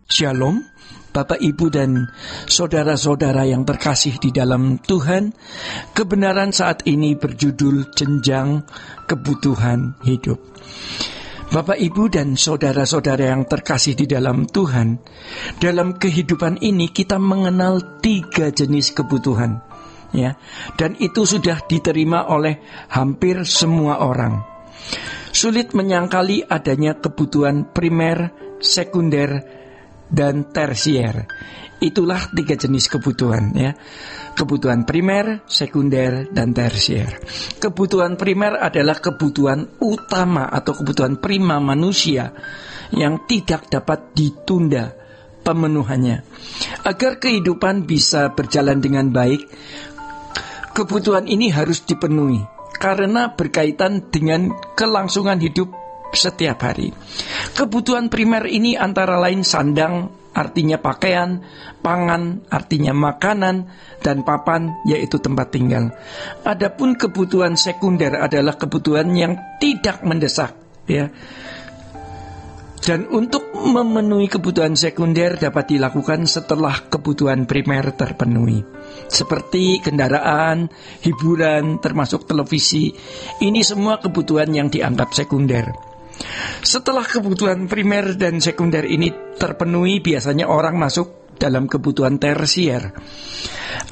Shalom, Bapak, Ibu, dan saudara-saudara yang terkasih di dalam Tuhan. Kebenaran saat ini berjudul Jenjang Kebutuhan Hidup. Bapak, Ibu, dan saudara-saudara yang terkasih di dalam Tuhan, dalam kehidupan ini kita mengenal 3 jenis kebutuhan, ya, dan itu sudah diterima oleh hampir semua orang. Sulit menyangkali adanya kebutuhan primer, sekunder, dan tersier. Itulah 3 jenis kebutuhan, ya. Kebutuhan primer, sekunder, dan tersier. Kebutuhan primer adalah kebutuhan utama atau kebutuhan prima manusia yang tidak dapat ditunda pemenuhannya. Agar kehidupan bisa berjalan dengan baik, kebutuhan ini harus dipenuhi karena berkaitan dengan kelangsungan hidup setiap hari. Kebutuhan primer ini antara lain sandang, artinya pakaian, pangan, artinya makanan, dan papan, yaitu tempat tinggal. Adapun kebutuhan sekunder adalah kebutuhan yang tidak mendesak, ya. Dan untuk memenuhi kebutuhan sekunder dapat dilakukan setelah kebutuhan primer terpenuhi, seperti kendaraan, hiburan, termasuk televisi. Ini semua kebutuhan yang dianggap sekunder. Setelah kebutuhan primer dan sekunder ini terpenuhi, biasanya orang masuk dalam kebutuhan tersier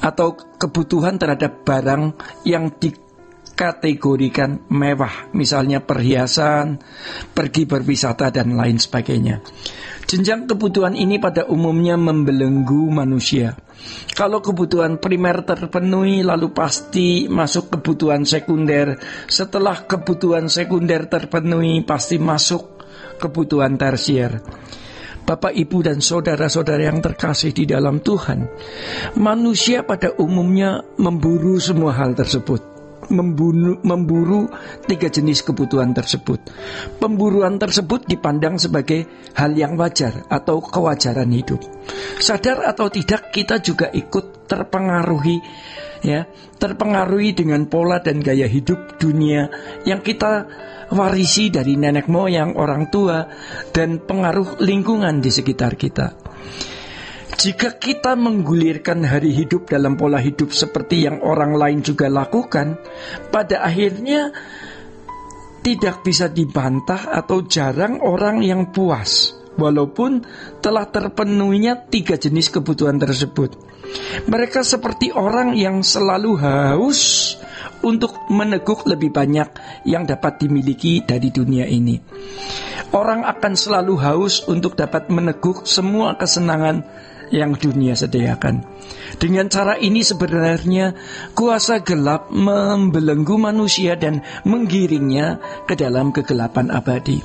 atau kebutuhan terhadap barang yang dikategorikan mewah, misalnya perhiasan, pergi berwisata, dan lain sebagainya. Jenjang kebutuhan ini pada umumnya membelenggu manusia. Kalau kebutuhan primer terpenuhi, lalu pasti masuk kebutuhan sekunder. Setelah kebutuhan sekunder terpenuhi, pasti masuk kebutuhan tersier. Bapak, Ibu, dan saudara-saudara yang terkasih di dalam Tuhan, manusia pada umumnya memburu semua hal tersebut. Memburu 3 jenis kebutuhan tersebut. Pemburuan tersebut dipandang sebagai hal yang wajar atau kewajaran hidup. Sadar atau tidak, kita juga ikut terpengaruhi, ya, terpengaruhi dengan pola dan gaya hidup dunia yang kita warisi dari nenek moyang, orang tua, dan pengaruh lingkungan di sekitar kita. Jika kita menggulirkan hari hidup dalam pola hidup seperti yang orang lain juga lakukan, pada akhirnya tidak bisa dibantah atau jarang orang yang puas, walaupun telah terpenuhinya 3 jenis kebutuhan tersebut. Mereka seperti orang yang selalu haus untuk meneguk lebih banyak yang dapat dimiliki dari dunia ini. Orang akan selalu haus untuk dapat meneguk semua kesenangan yang dunia sediakan. Dengan cara ini sebenarnya kuasa gelap membelenggu manusia dan menggiringnya ke dalam kegelapan abadi.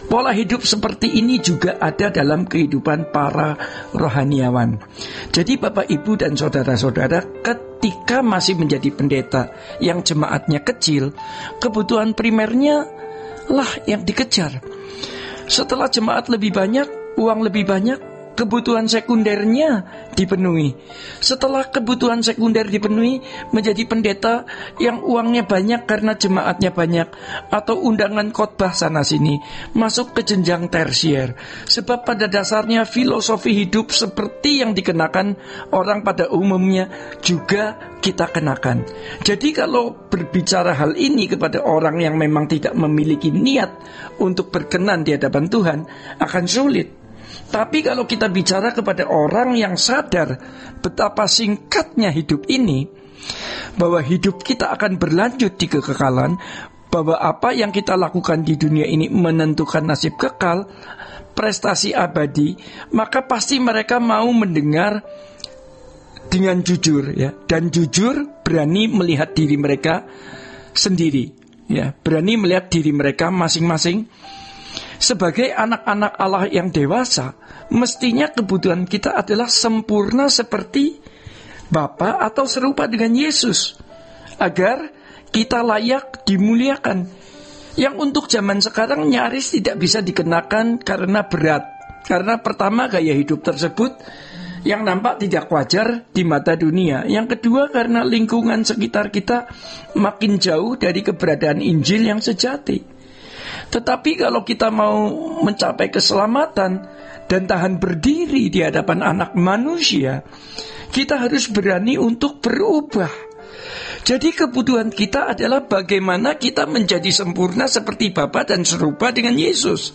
Pola hidup seperti ini juga ada dalam kehidupan para rohaniawan. Jadi Bapak, Ibu, dan saudara-saudara, ketika masih menjadi pendeta yang jemaatnya kecil, kebutuhan primernya lah yang dikejar. Setelah jemaat lebih banyak, uang lebih banyak, kebutuhan sekundernya dipenuhi. Setelah kebutuhan sekunder dipenuhi, menjadi pendeta yang uangnya banyak karena jemaatnya banyak, atau undangan khotbah sana sini, masuk ke jenjang tersier. Sebab pada dasarnya filosofi hidup seperti yang dikenakan orang pada umumnya juga kita kenakan. Jadi kalau berbicara hal ini kepada orang yang memang tidak memiliki niat untuk berkenan di hadapan Tuhan, akan sulit. Tapi kalau kita bicara kepada orang yang sadar betapa singkatnya hidup ini, bahwa hidup kita akan berlanjut di kekekalan, bahwa apa yang kita lakukan di dunia ini menentukan nasib kekal, prestasi abadi, maka pasti mereka mau mendengar dengan jujur, ya, dan jujur berani melihat diri mereka sendiri, ya, berani melihat diri mereka masing-masing. Sebagai anak-anak Allah yang dewasa, mestinya kebutuhan kita adalah sempurna seperti Bapa atau serupa dengan Yesus, agar kita layak dimuliakan. Yang untuk zaman sekarang nyaris tidak bisa dikenakan karena berat. Karena pertama, gaya hidup tersebut yang nampak tidak wajar di mata dunia. Yang kedua, karena lingkungan sekitar kita makin jauh dari keberadaan Injil yang sejati. Tetapi kalau kita mau mencapai keselamatan dan tahan berdiri di hadapan anak manusia, kita harus berani untuk berubah. Jadi kebutuhan kita adalah bagaimana kita menjadi sempurna seperti Bapa dan serupa dengan Yesus.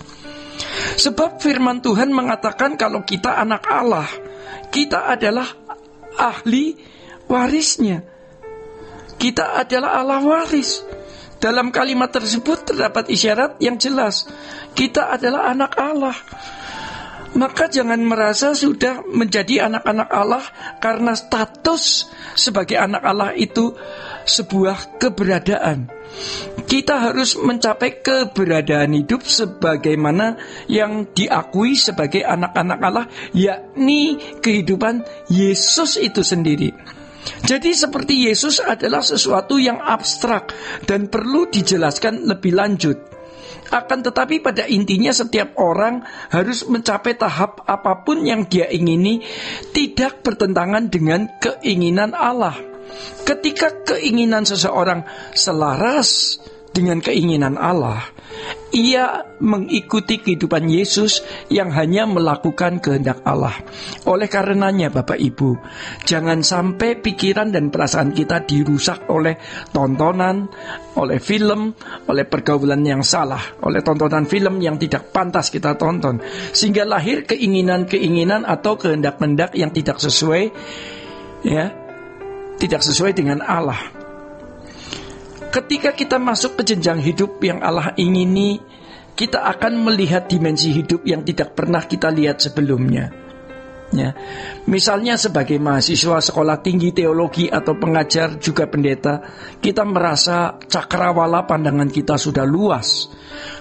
Sebab firman Tuhan mengatakan kalau kita anak Allah, kita adalah ahli warisnya. Kita adalah Allah waris. Dalam kalimat tersebut terdapat isyarat yang jelas. Kita adalah anak Allah. Maka jangan merasa sudah menjadi anak-anak Allah karena status sebagai anak Allah itu sebuah keberadaan. Kita harus mencapai keberadaan hidup sebagaimana yang diakui sebagai anak-anak Allah, yakni kehidupan Yesus itu sendiri. Jadi seperti Yesus adalah sesuatu yang abstrak dan perlu dijelaskan lebih lanjut. Akan tetapi pada intinya setiap orang harus mencapai tahap apapun yang dia ingini tidak bertentangan dengan keinginan Allah. Ketika keinginan seseorang selaras dengan keinginan Allah, ia mengikuti kehidupan Yesus yang hanya melakukan kehendak Allah. Oleh karenanya Bapak Ibu, jangan sampai pikiran dan perasaan kita dirusak oleh tontonan, oleh film, oleh pergaulan yang salah, oleh tontonan film yang tidak pantas kita tonton, sehingga lahir keinginan-keinginan atau kehendak-kehendak yang tidak sesuai, tidak sesuai dengan Allah. Ketika kita masuk ke jenjang hidup yang Allah ingini, kita akan melihat dimensi hidup yang tidak pernah kita lihat sebelumnya. Misalnya sebagai mahasiswa sekolah tinggi teologi atau pengajar juga pendeta, kita merasa cakrawala pandangan kita sudah luas,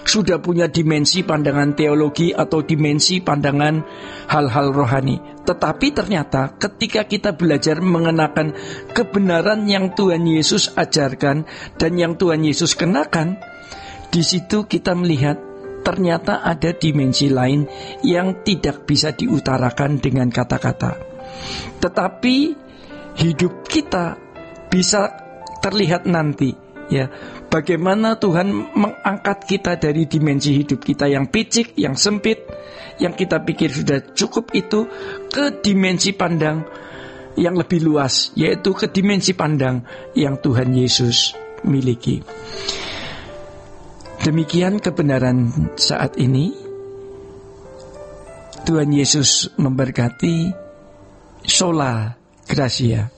sudah punya dimensi pandangan teologi atau dimensi pandangan hal-hal rohani. Tetapi ternyata ketika kita belajar mengenakan kebenaran yang Tuhan Yesus ajarkan dan yang Tuhan Yesus kenakan, di situ kita melihat ternyata ada dimensi lain yang tidak bisa diutarakan dengan kata-kata. Tetapi hidup kita bisa terlihat nanti, bagaimana Tuhan mengangkat kita dari dimensi hidup kita yang picik, yang sempit, yang kita pikir sudah cukup itu, ke dimensi pandang yang lebih luas, yaitu ke dimensi pandang yang Tuhan Yesus miliki. Demikian kebenaran saat ini. Tuhan Yesus memberkati. Sola Gracia.